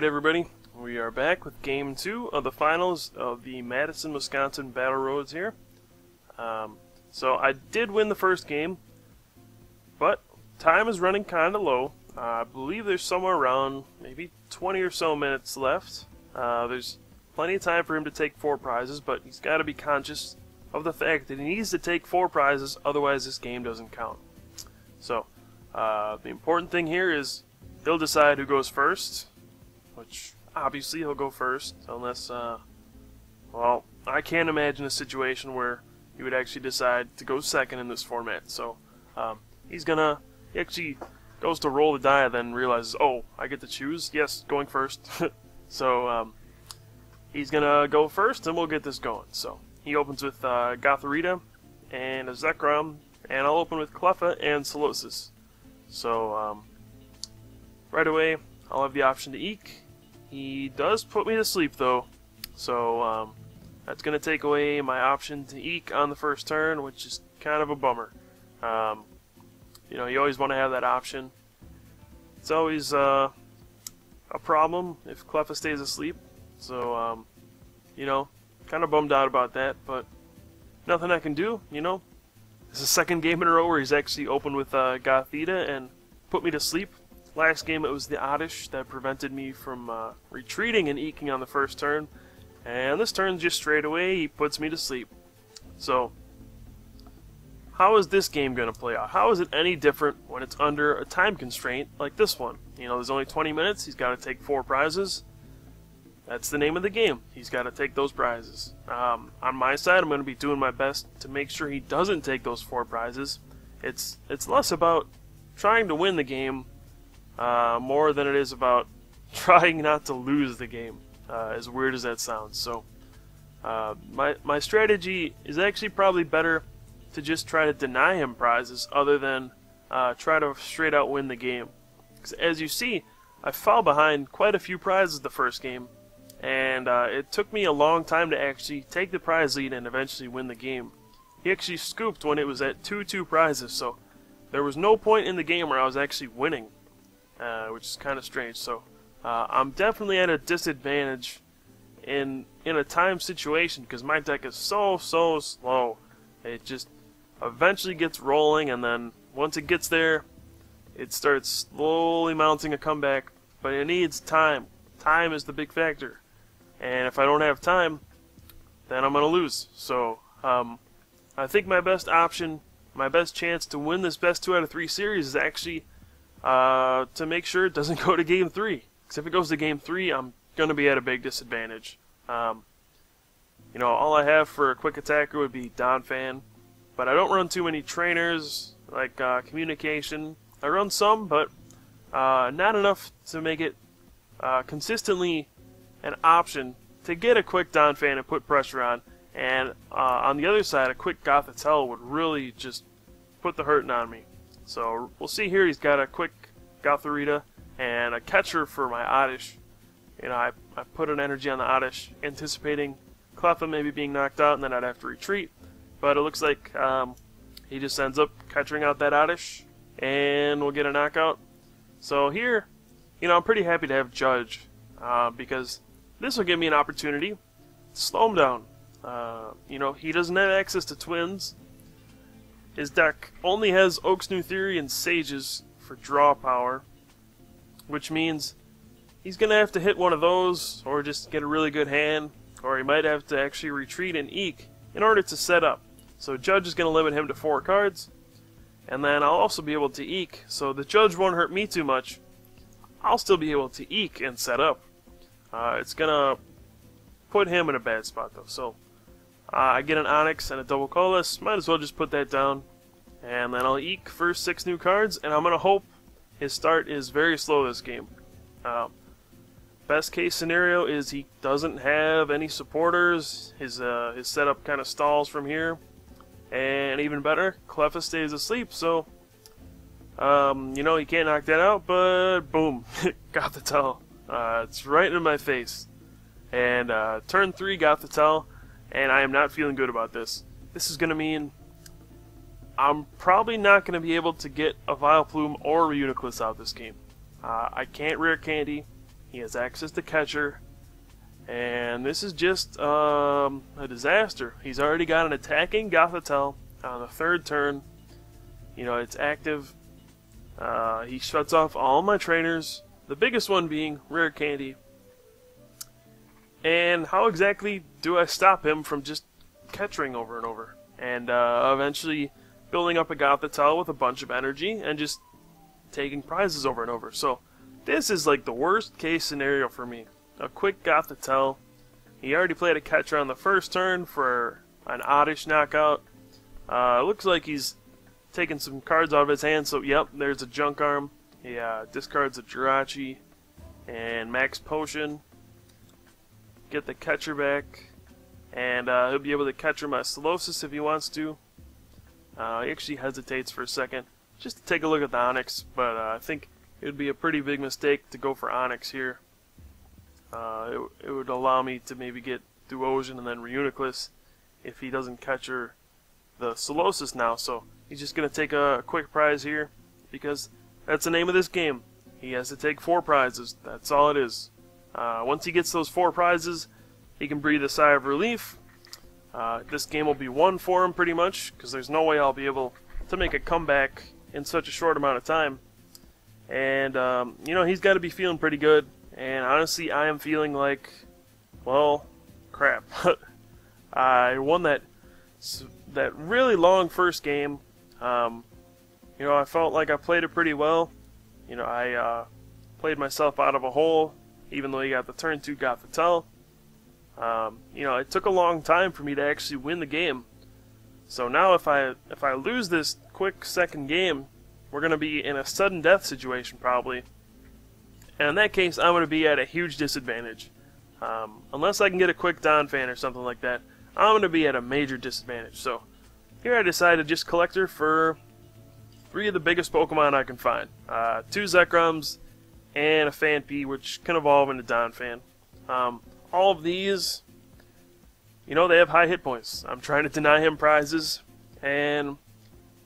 Alright everybody, we are back with Game 2 of the finals of the Madison, Wisconsin Battle Roads here. So I did win the first game, but time is running kind of low. I believe there's somewhere around maybe 20 or so minutes left. There's plenty of time for him to take 4 prizes, but he's got to be conscious of the fact that he needs to take 4 prizes, otherwise this game doesn't count. So, the important thing here is he'll decide who goes first, which obviously he'll go first, unless, well, I can't imagine a situation where he would actually decide to go second in this format. So, he actually goes to roll the die and then realizes, oh, I get to choose? Yes, going first. So, he's gonna go first and we'll get this going. So, he opens with Gothitelle and a Zekrom, and I'll open with Cleffa and Steelix. So, right away, I'll have the option to Eek. He does put me to sleep, though, so that's going to take away my option to Eek on the first turn, which is kind of a bummer. You know, you always want to have that option. It's always a problem if Cleffa stays asleep, so, you know, kind of bummed out about that, but nothing I can do, you know. It's the second game in a row where he's actually opened with Gothitelle and put me to sleep. Last game it was the Oddish that prevented me from retreating and eking on the first turn, and this turn just straight away he puts me to sleep. So, how is this game going to play out? How is it any different when it's under a time constraint like this one? You know, there's only 20 minutes, he's got to take 4 prizes. That's the name of the game. He's got to take those prizes. On my side, I'm going to be doing my best to make sure he doesn't take those 4 prizes. It's less about trying to win the game, more than it is about trying not to lose the game, as weird as that sounds. So, my strategy is actually probably better to just try to deny him prizes other than try to straight out win the game. Because as you see, I fell behind quite a few prizes the first game, and it took me a long time to actually take the prize lead and eventually win the game. He actually scooped when it was at 2-2 prizes, so there was no point in the game where I was actually winning, which is kind of strange. So I'm definitely at a disadvantage in a time situation because my deck is so slow. It just eventually gets rolling, and then once it gets there, it starts slowly mounting a comeback, but it needs time. Time is the big factor. And if I don't have time, then I'm going to lose. So, I think my best option, my best chance to win this best 2 out of 3 series is actually to make sure it doesn't go to Game 3. Because if it goes to Game 3, I'm going to be at a big disadvantage. You know, all I have for a quick attacker would be Donphan, but I don't run too many trainers, like communication. I run some, but not enough to make it consistently an option to get a quick Donphan and put pressure on. And on the other side, a quick Gothitelle would really just put the hurting on me. So we'll see here. He's got a quick Gothitelle and a catcher for my Oddish. You know, I put an energy on the Oddish, anticipating Cleffa maybe being knocked out, and then I'd have to retreat. But it looks like he just ends up catching out that Oddish, and we'll get a knockout. So here, you know, I'm pretty happy to have Judge, because this will give me an opportunity to slow him down. You know, he doesn't have access to twins. His deck only has Oak's New Theory and Sages for draw power, which means he's going to have to hit one of those, or just get a really good hand, or he might have to actually retreat and Eek in order to set up. So Judge is going to limit him to 4 cards, and then I'll also be able to Eek, so the Judge won't hurt me too much. I'll still be able to Eek and set up. It's going to put him in a bad spot, though. So I get an Onyx and a double colorless. Might as well just put that down. And then I'll Eek for 6 new cards, and I'm going to hope his start is very slow this game. Best case scenario is he doesn't have any supporters. His setup kind of stalls from here. And even better, Cleffa stays asleep, so you know, he can't knock that out, but boom, Gothitelle. It's right in my face. And turn 3 Gothitelle, and I am not feeling good about this. This is going to mean I'm probably not going to be able to get a Vileplume or Reuniclus out this game. I can't rare candy, He has access to catcher. And this is just a disaster. He's already got an attacking Gothitelle on the 3rd turn. You know, it's active. He shuts off all my trainers, the biggest one being Rare Candy. And how exactly do I stop him from just catching over and over? And eventually building up a Gothitelle with a bunch of energy and just taking prizes over and over. So this is like the worst case scenario for me. A quick Gothitelle. He already played a catcher on the 1st turn for an oddish knockout. Looks like he's taking some cards out of his hand, so yep, there's a Junk Arm. He discards a Jirachi and Max Potion. Get the catcher back, and he'll be able to catcher my Solosis if he wants to. He actually hesitates for a second just to take a look at the Onyx, but I think it would be a pretty big mistake to go for Onyx here. It would allow me to maybe get Duosion and then Reuniclus if he doesn't catcher the Solosis now, so he's just going to take a quick prize here because that's the name of this game. He has to take 4 prizes. That's all it is. Once he gets those 4 prizes, he can breathe a sigh of relief. This game will be won for him pretty much because there's no way I'll be able to make a comeback in such a short amount of time. And, you know, he's got to be feeling pretty good. And honestly, I am feeling like, well, crap. I won that really long first game. You know, I felt like I played it pretty well. You know, I played myself out of a hole, even though he got the turn 2 Gothitelle. You know, it took a long time for me to actually win the game. So now if I lose this quick second game, we're going to be in a sudden death situation probably. And in that case, I'm going to be at a huge disadvantage. Unless I can get a quick Donphan or something like that, I'm going to be at a major disadvantage. So here I decided to just collector for 3 of the biggest Pokemon I can find. 2 Zekroms and a Phanpy, which can evolve into Donphan. All of these, you know, they have high hit points. I'm trying to deny him prizes and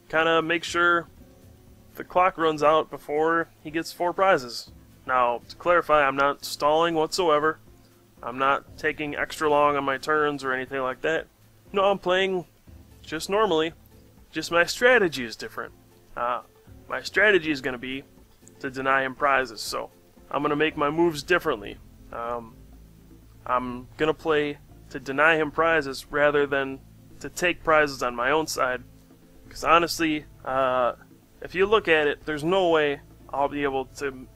kind of make sure the clock runs out before he gets 4 prizes. Now, to clarify, I'm not stalling whatsoever. I'm not taking extra long on my turns or anything like that. No, I'm playing just normally. Just my strategy is different. My strategy is going to be to deny him prizes, so I'm going to make my moves differently. I'm going to play to deny him prizes rather than to take prizes on my own side. Because honestly, if you look at it, there's no way I'll be able to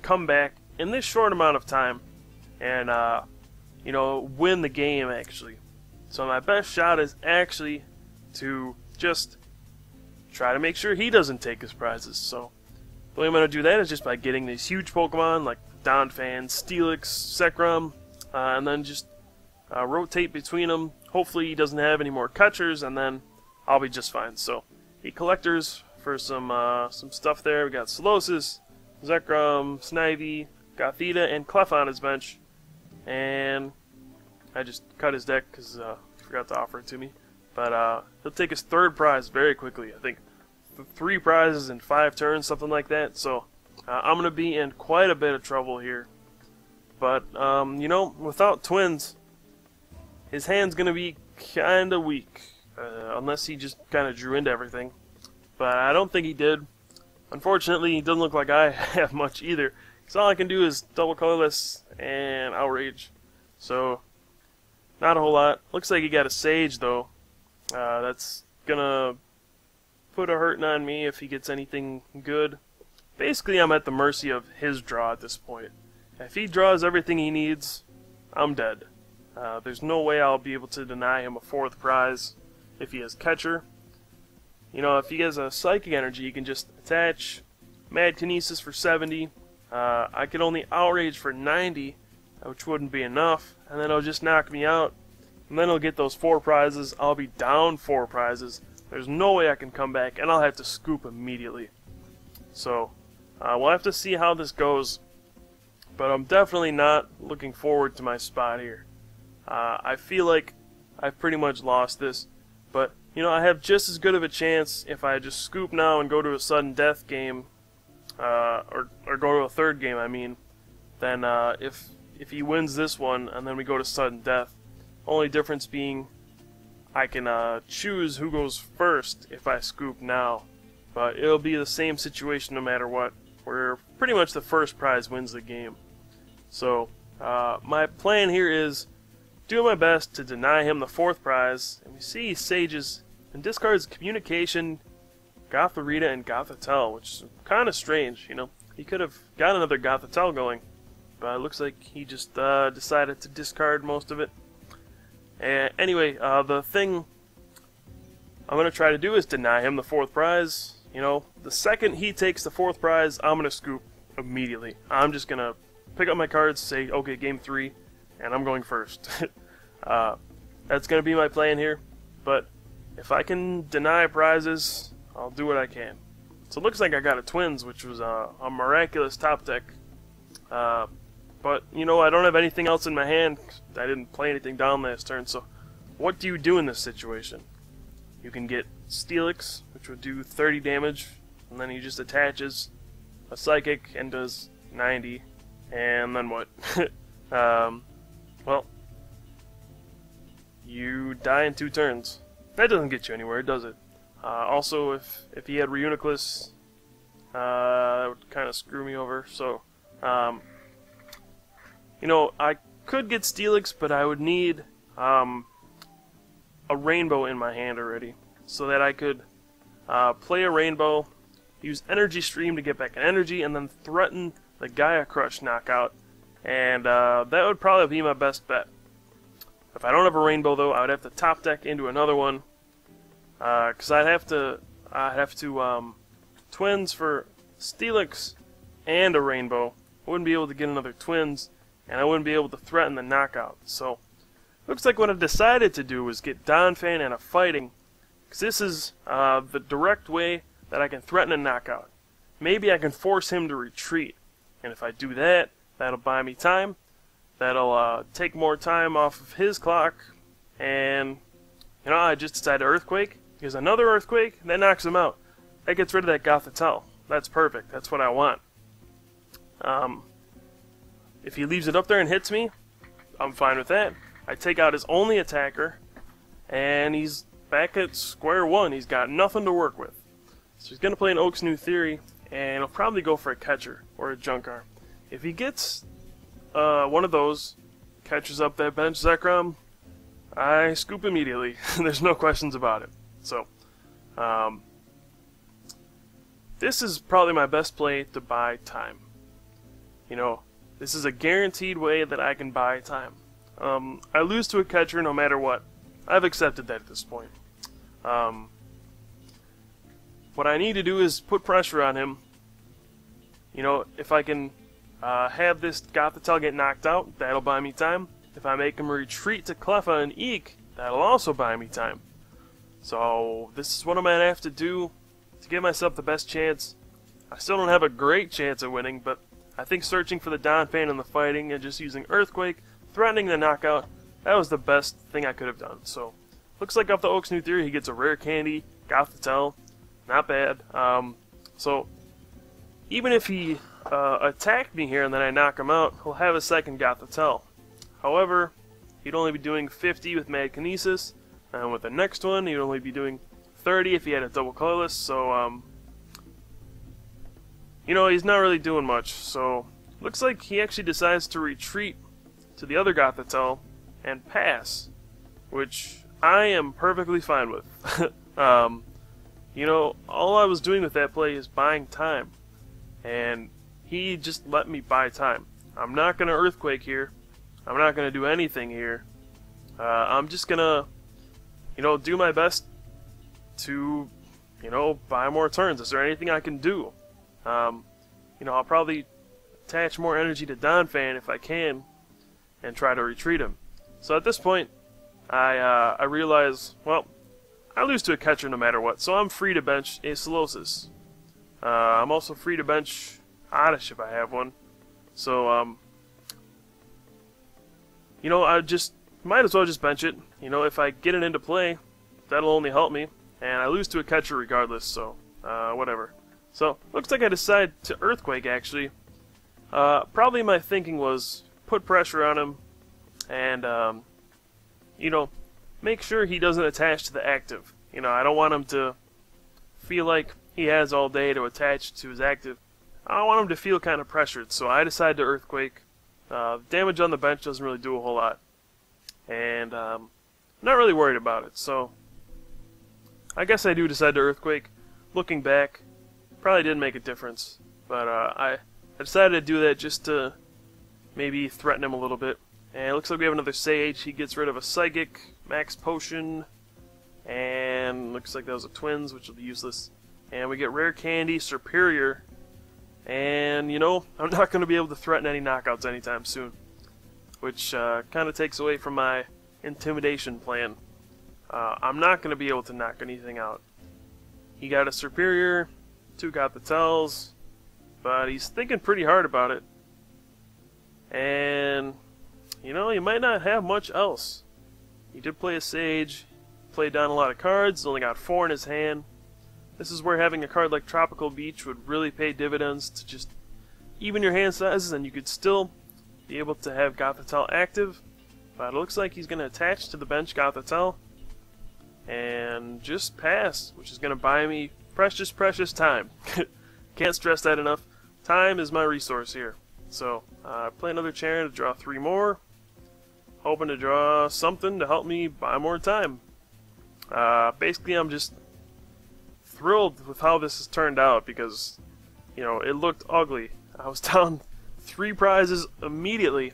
come back in this short amount of time and you know, win the game actually. So my best shot is actually to just try to make sure he doesn't take his prizes. So the way I'm going to do that is just by getting these huge Pokemon like Donphan, Steelix, Zekrom, and then just rotate between them. Hopefully he doesn't have any more catchers, and then I'll be just fine. So he collectors for some stuff there. We got Solosis, Zekrom, Snivy, Gothitelle, and Clef on his bench. And I just cut his deck because he forgot to offer it to me. But he'll take his 3rd prize very quickly. I think 3 prizes in 5 turns, something like that. So I'm going to be in quite a bit of trouble here. But, you know, without twins, his hand's going to be kind of weak. Unless he just kind of drew into everything. But I don't think he did. Unfortunately, it doesn't look like I have much either. Because all I can do is double colorless and outrage. So, not a whole lot. Looks like he got a Sage, though. That's gonna put a hurting on me if he gets anything good. Basically, I'm at the mercy of his draw at this point. If he draws everything he needs, I'm dead. There's no way I'll be able to deny him a 4th prize if he has catcher. You know, if he has a Psychic Energy, he can just attach Mad Kinesis for 70. I could only outrage for 90, which wouldn't be enough, and then it'll just knock me out. And then he'll get those 4 prizes. I'll be down 4 prizes. There's no way I can come back, and I'll have to scoop immediately. So, we'll have to see how this goes. But I'm definitely not looking forward to my spot here. I feel like I've pretty much lost this. But, you know, I have just as good of a chance if I just scoop now and go to a sudden death game. Or go to a 3rd game, I mean, than if he wins this one and then we go to sudden death. Only difference being I can choose who goes first if I scoop now, but it'll be the same situation no matter what, where pretty much the first prize wins the game. So my plan here is do my best to deny him the fourth prize, and we see Sages and discards Communication, Gothorita, and Gothitelle, which is kind of strange, you know. He could have got another Gothitelle going, but it looks like he just decided to discard most of it. Anyway, the thing I'm going to try to do is deny him the fourth prize. You know, the second he takes the fourth prize, I'm going to scoop immediately. I'm just going to pick up my cards, say, okay, game 3, and I'm going first. That's going to be my plan here, but if I can deny prizes, I'll do what I can. So it looks like I got a Twins, which was a miraculous top deck. But, you know, I don't have anything else in my hand. I didn't play anything down last turn, so what do you do in this situation? You can get Steelix, which would do 30 damage, and then he just attaches a Psychic and does 90, and then what? Well, you die in 2 turns. That doesn't get you anywhere, does it? Also, if he had Reuniclus, that would kind of screw me over, so... you know, I could get Steelix, but I would need a Rainbow in my hand already, so that I could play a Rainbow, use Energy Stream to get back an energy, and then threaten the Gaia Crush knockout, and that would probably be my best bet. If I don't have a Rainbow, though, I would have to top deck into another one, because I'd have to Twins for Steelix and a Rainbow. I wouldn't be able to get another Twins, and I wouldn't be able to threaten the knockout. So, looks like what I decided to do was get Donphan and a Fighting, because this is the direct way that I can threaten a knockout. Maybe I can force him to retreat, and if I do that, that'll buy me time. That'll take more time off of his clock, and you know, I just decided to Earthquake, because another Earthquake, that knocks him out. That gets rid of that Gothitelle. That's perfect. That's what I want. If he leaves it up there and hits me, I'm fine with that. I take out his only attacker, and he's back at square one. He's got nothing to work with. So he's going to play an Oak's New Theory, and he'll probably go for a Catcher or a Junkar. If he gets one of those, catches up that bench Zekrom, I scoop immediately. There's no questions about it. So, this is probably my best play to buy time. You know, this is a guaranteed way that I can buy time. I lose to a catcher no matter what. I've accepted that at this point. What I need to do is put pressure on him. You know, if I can have this Gothitelle get knocked out, that'll buy me time. If I make him retreat to Cleffa and Eek, that'll also buy me time. So, this is what I'm going to have to do to give myself the best chance. I still don't have a great chance of winning, but I think searching for the Donphan and the Fighting and just using Earthquake, threatening the knockout, that was the best thing I could have done. So, looks like off the Oak's New Theory, he gets a Rare Candy, Gothitelle, not bad. So, even if he attacked me here and then I knock him out, he'll have a second Gothitelle. However, he'd only be doing 50 with Mad Kinesis, and with the next one, he'd only be doing 30 if he had a double colorless, so, you know, he's not really doing much. So, looks like he actually decides to retreat to the other Gothitelle and pass, which I am perfectly fine with. You know, all I was doing with that play is buying time, and he just let me buy time. I'm not going to Earthquake here. I'm not going to do anything here. I'm just going to, you know, do my best to, you know, buy more turns. Is there anything I can do? You know, I'll probably attach more energy to Donphan if I can and try to retreat him. So at this point, I realize, well, I lose to a catcher no matter what, so I'm free to bench a Solosis. I'm also free to bench Oddish if I have one. So, you know, I just might as well just bench it. You know, if I get it into play, that'll only help me. And I lose to a catcher regardless, so whatever. So, looks like I decided to Earthquake, actually. Probably my thinking was put pressure on him and, you know, make sure he doesn't attach to the active. You know, I don't want him to feel like he has all day to attach to his active. I don't want him to feel kind of pressured, so I decided to Earthquake. Damage on the bench doesn't really do a whole lot. And I'm not really worried about it, so I guess I do decide to Earthquake. Looking back, probably didn't make a difference, but I decided to do that just to maybe threaten him a little bit. And it looks like we have another Sage. He gets rid of a Psychic, Max Potion, and looks like that was a Twins, which will be useless. And we get Rare Candy, Serperior, and, you know, I'm not going to be able to threaten any knockouts anytime soon, which kind of takes away from my intimidation plan. I'm not going to be able to knock anything out. He got a Serperior, 2 Gothitelles, but he's thinking pretty hard about it. And, you know, he might not have much else. He did play a Sage, played down a lot of cards, only got 4 in his hand. This is where having a card like Tropical Beach would really pay dividends to just even your hand sizes, and you could still be able to have Gothitelle active. But it looks like he's going to attach to the bench Gothitelle and just pass, which is going to buy me precious, precious time. Can't stress that enough. Time is my resource here. So, play another Chair to draw 3 more. Hoping to draw something to help me buy more time. Basically, I'm just thrilled with how this has turned out because, you know, it looked ugly. I was down 3 prizes immediately.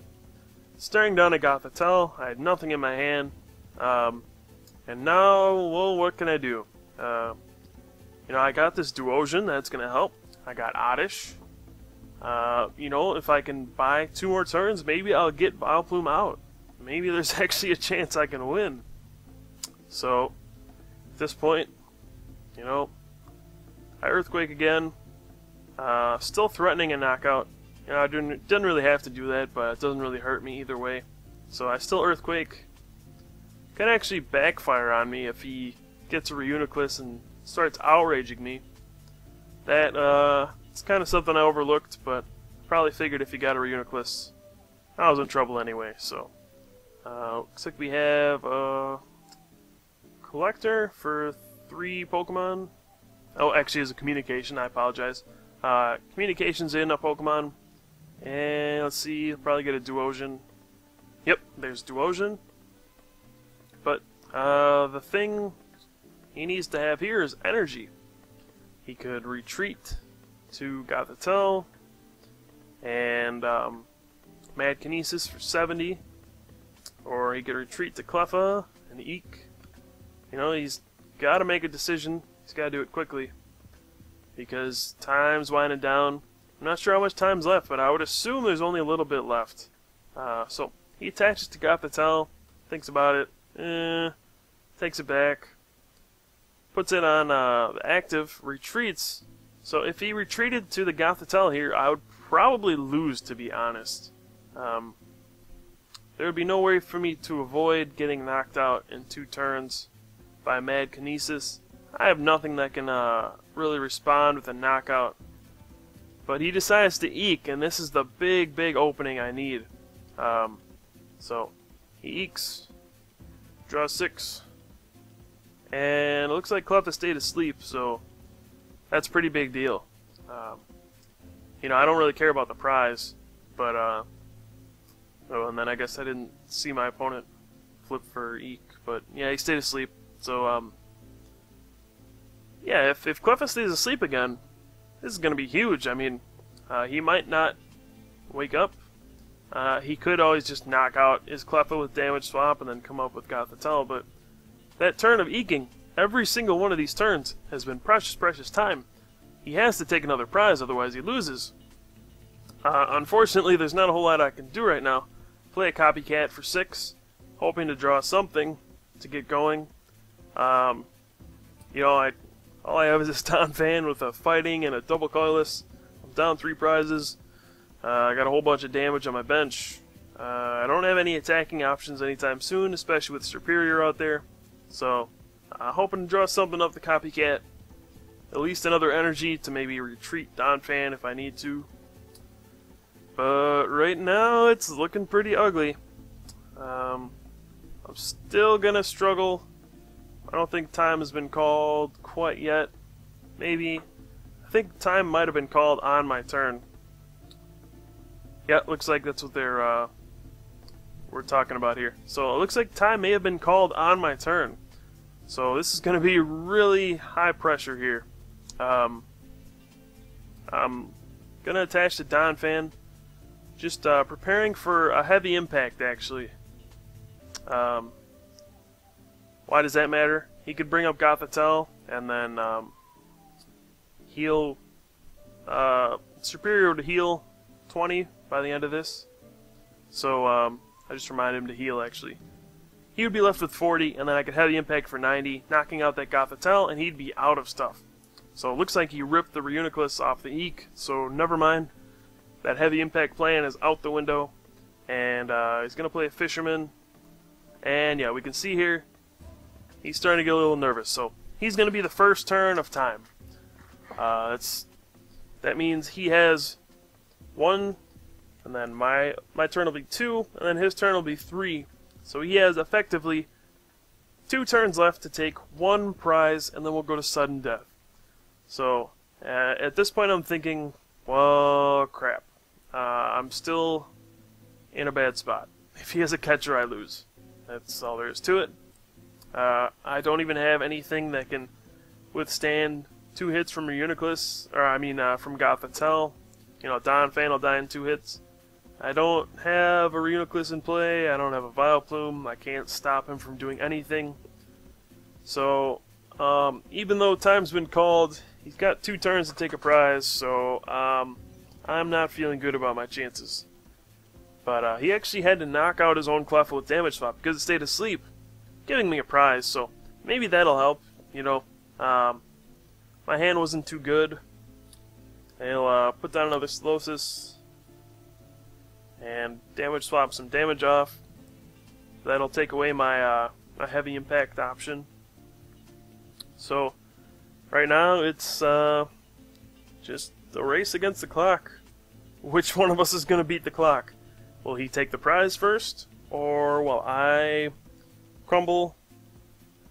Staring down at Gothitelle, I had nothing in my hand. And now, well, what can I do? You know, I got this Duosion, that's going to help. I got Oddish. You know, if I can buy 2 more turns, maybe I'll get Vileplume out. Maybe there's actually a chance I can win. So, at this point, you know, I Earthquake again. Still threatening a knockout. You know, I didn't really have to do that, but it doesn't really hurt me either way. So I still Earthquake. Can actually backfire on me if he gets a Reuniclus and starts outraging me. That, it's kind of something I overlooked, but probably figured if he got a Reuniclus, I was in trouble anyway, so. Looks like we have a Collector for 3 Pokemon. Oh, actually, it's a Communication, I apologize. Communication's in a Pokemon. And let's see, I'll probably get a Duosion. Yep, there's Duosion. But the thing he needs to have here is energy. He could retreat to Gothitelle and Mad Kinesis for 70. Or he could retreat to Cleffa and Eek. You know, he's got to make a decision. He's got to do it quickly. Because time's winding down. I'm not sure how much time's left, but I would assume there's only a little bit left. So he attaches to Gothitelle, thinks about it, takes it back, puts it on the active, retreats. So if he retreated to the Gothitelle here, I would probably lose, to be honest. There would be no way for me to avoid getting knocked out in 2 turns by Mad Kinesis. I have nothing that can really respond with a knockout. But he decides to Eek, and this is the big, big opening I need. So, he Eeks, draws 6, and it looks like Cleffa stayed asleep, so that's a pretty big deal. You know, I don't really care about the prize, but, oh, and then I guess I didn't see my opponent flip for Eek, but yeah, he stayed asleep, so, yeah, if Cleffa stays asleep again, this is going to be huge. I mean, he might not wake up. He could always just knock out his Cleffa with Damage Swap and then come up with Gothitelle, but that turn of Eking, every single one of these turns has been precious, precious time. He has to take another prize, otherwise he loses. Unfortunately, there's not a whole lot I can do right now. Play a Copycat for 6, hoping to draw something to get going. You know, all I have is this Donphan with a Fighting and a Double Colorless. I'm down 3 prizes. I got a whole bunch of damage on my bench. I don't have any attacking options anytime soon, especially with Serperior out there. So, hoping to draw something up the Copycat. At least another energy to maybe retreat Donphan if I need to. But right now, it's looking pretty ugly. I'm still gonna struggle. I don't think time has been called quite yet. Maybe. I think time might have been called on my turn. Yeah, looks like that's what we're talking about here. So it looks like time may have been called on my turn. So this is going to be really high pressure here. I'm going to attach the Donphan. Just preparing for a heavy impact, actually. Why does that matter? He could bring up Gothitelle and then heal Serperior to heal 20 by the end of this. So I just reminded him to heal, actually. He would be left with 40, and then I could have the impact for 90, knocking out that Gothitelle, and he'd be out of stuff. So it looks like he ripped the Reuniclus off the Eek, so never mind. That heavy impact plan is out the window, and he's going to play a Fisherman. And yeah, we can see here, he's starting to get a little nervous, so he's going to be the first turn of time. That means he has 1, and then my turn will be 2, and then his turn will be 3. So he has effectively 2 turns left to take 1 prize, and then we'll go to sudden death. So at this point I'm thinking, well, crap. I'm still in a bad spot. If he has a catcher, I lose. That's all there is to it. I don't even have anything that can withstand 2 hits from Reuniclus, or I mean from Gothitelle. You know, Donphan will die in 2 hits. I don't have a Reuniclus in play. I don't have a Vileplume. I can't stop him from doing anything. So, even though time's been called, he's got 2 turns to take a prize. So, I'm not feeling good about my chances. But he actually had to knock out his own Cleffa with damage swap because it stayed asleep, giving me a prize. So maybe that'll help. You know, my hand wasn't too good. He'll put down another Slosis and damage swap some damage off. That'll take away my my heavy impact option. So right now it's just the race against the clock. Which one of us is going to beat the clock? Will he take the prize first, or will I crumble,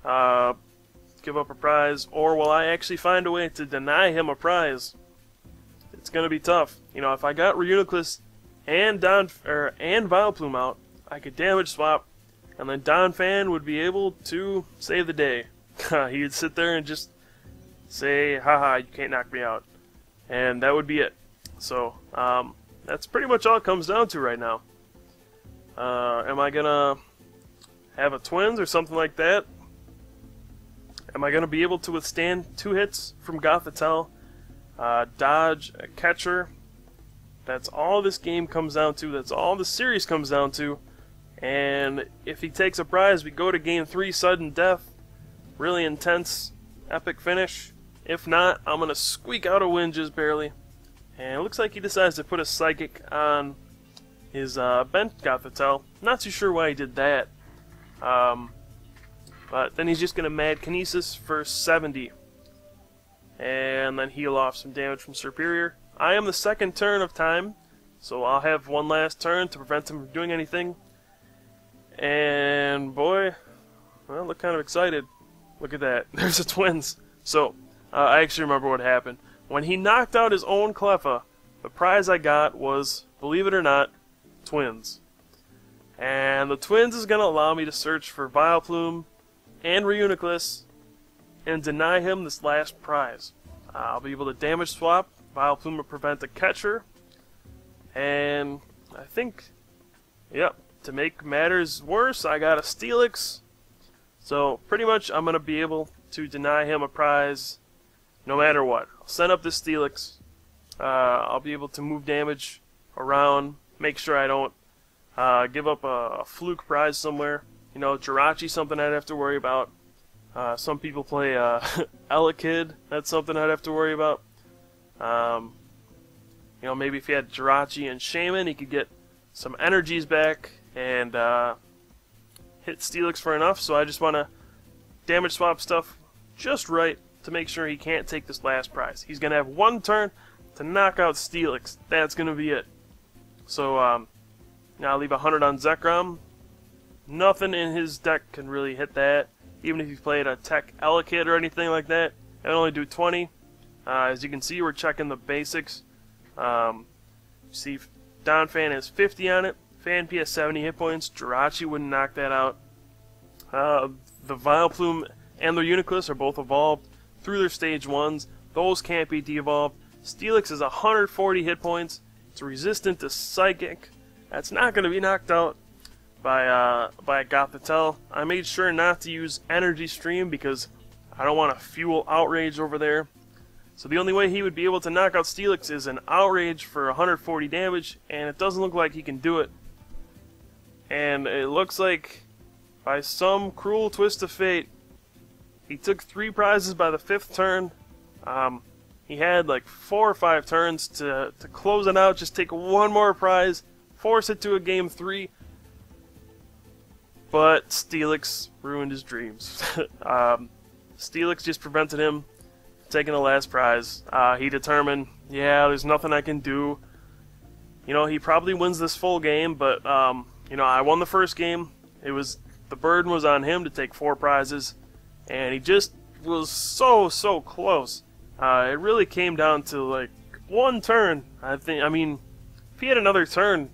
give up a prize, or will I actually find a way to deny him a prize? It's going to be tough. You know, if I got Reuniclus and Vileplume out, I could damage swap, and then Donphan would be able to save the day. He would sit there and just say, haha, you can't knock me out. And that would be it. So, that's pretty much all it comes down to right now. Am I gonna have a Twins or something like that? Am I gonna be able to withstand 2 hits from Gothitelle? Dodge a catcher? That's all this game comes down to. That's all the series comes down to. And if he takes a prize, we go to game 3, sudden death. Really intense, epic finish. If not, I'm gonna squeak out a win just barely. And it looks like he decides to put a Psychic on his bent Gothitelle. Not too sure why he did that. But then he's just going to Mad Kinesis for 70. And then heal off some damage from Serperior. I am the second turn of time, so I'll have one last turn to prevent him from doing anything. And boy, well, I look kind of excited. Look at that. There's a Twins. So, I actually remember what happened. When he knocked out his own Cleffa, the prize I got was, believe it or not, Twins. And the Twins is going to allow me to search for Vileplume and Reuniclus and deny him this last prize. I'll be able to damage swap. Vileplume will prevent a catcher. And I think, yep, to make matters worse, I got a Steelix. So pretty much I'm going to be able to deny him a prize no matter what. I'll send up this Steelix. I'll be able to move damage around, make sure I don't give up a fluke prize somewhere. You know, Jirachi, something I'd have to worry about. Some people play Elekid, that's something I'd have to worry about. You know, maybe if he had Jirachi and Shaman, he could get some energies back and hit Steelix for enough. So I just want to damage swap stuff just right to make sure he can't take this last prize. He's going to have one turn to knock out Steelix. That's going to be it. So now I'll leave 100 on Zekrom. Nothing in his deck can really hit that. Even if you played a Tech Elekid or anything like that, it would only do 20. As you can see, we're checking the basics. You see Donphan has 50 on it. Phanpy has 70 hit points. Jirachi wouldn't knock that out. The Vileplume and the Reuniclus are both evolved through their stage 1s. Those can't be de-evolved. Steelix is 140 hit points. It's resistant to Psychic. That's not going to be knocked out by Gothitelle. I made sure not to use Energy Stream because I don't want to fuel Outrage over there. So the only way he would be able to knock out Steelix is an Outrage for 140 damage, and it doesn't look like he can do it. And it looks like, by some cruel twist of fate, he took 3 prizes by the 5th turn. He had like 4 or 5 turns to close it out, just take one more prize, force it to a game 3. But Steelix ruined his dreams. Steelix just prevented him from taking the last prize. He determined, yeah, there's nothing I can do. You know, he probably wins this full game, but you know, I won the first game. The burden was on him to take 4 prizes, and he just was so close. It really came down to like one turn. I mean, if he had another turn,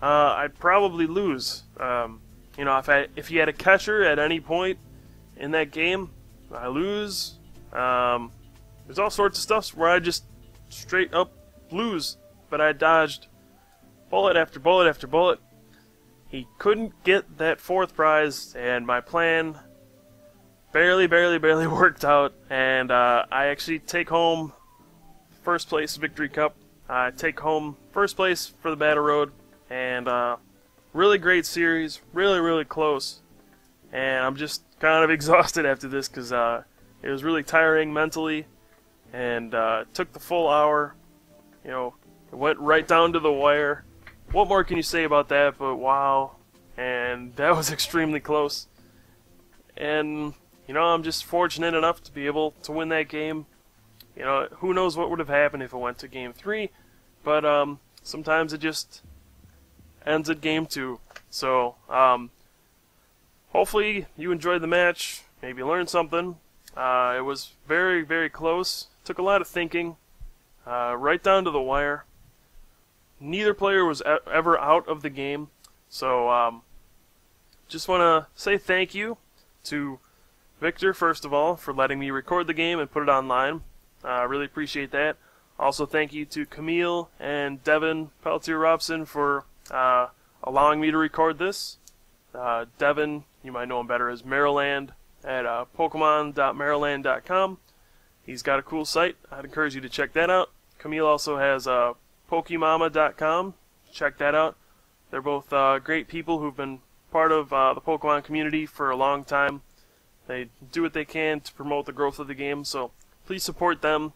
I'd probably lose. You know, if he had a catcher at any point in that game, I lose. There's all sorts of stuff where I just straight up lose, but I dodged bullet after bullet after bullet. He couldn't get that 4th prize, and my plan barely worked out, and I actually take home first place Victory Cup. I take home first place for the Battle Road, and really great series, really close, and I'm just kind of exhausted after this because it was really tiring mentally, and it took the full hour. You know, it went right down to the wire. What more can you say about that? But wow, and that was extremely close. And you know, I'm just fortunate enough to be able to win that game. You know, who knows what would have happened if it went to game 3, but sometimes it just ends at game 2. So hopefully you enjoyed the match, maybe learned something. It was very close. Took a lot of thinking, right down to the wire. Neither player was ever out of the game, so just want to say thank you to Victor, first of all, for letting me record the game and put it online. I really appreciate that. Also, thank you to Camille and Devin Peltier-Robson for allowing me to record this. Devin, you might know him better as Maryland at Pokemon.maryland.com. He's got a cool site. I'd encourage you to check that out. Camille also has Pokemama.com. Check that out. They're both great people who've been part of the Pokemon community for a long time. They do what they can to promote the growth of the game, so please support them.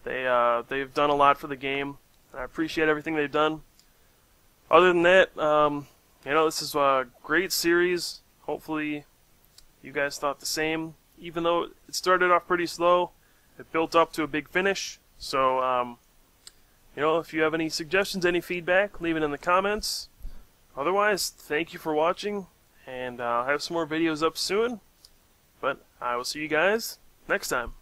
They've done a lot for the game. I appreciate everything they've done. Other than that, you know, this is a great series. Hopefully you guys thought the same. Even though it started off pretty slow, it built up to a big finish. So, you know, if you have any suggestions, any feedback, leave it in the comments. Otherwise, thank you for watching, and I'll have some more videos up soon. But I will see you guys next time.